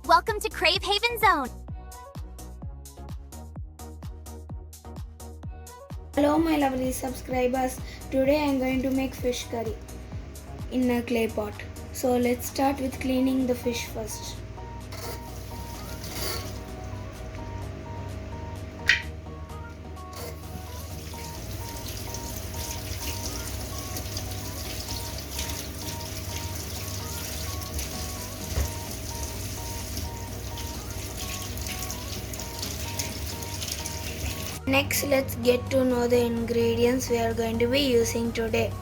Welcome to Crave Haven Zone. Hello my lovely subscribers. Today I am going to make fish curry in a clay pot. So let's start with cleaning the fish first. Next, let's get to know the ingredients we are going to be using today.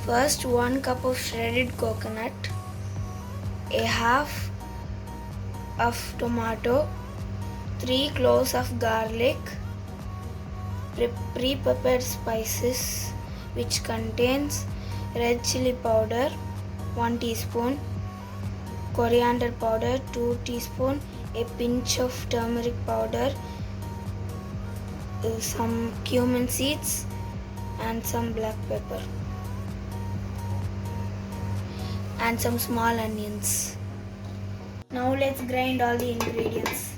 First, 1 cup of shredded coconut, a half of tomato, 3 cloves of garlic, pre-prepared spices which contains red chili powder 1 teaspoon, coriander powder 2 teaspoon, a pinch of turmeric powder, some cumin seeds and some black pepper and some small onions. Now let's grind all the ingredients.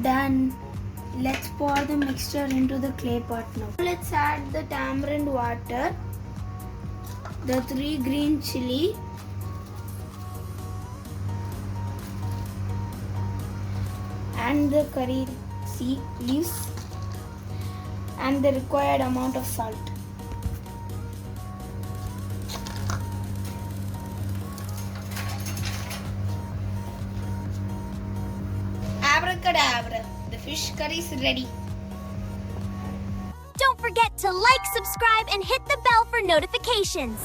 Done. Let's pour the mixture into the clay pot now. Let's add the tamarind water, the 3 green chili, and the curry leaves, and the required amount of salt. Abracadabra, the fish curry is ready. Don't forget to like, subscribe, and hit the bell for notifications.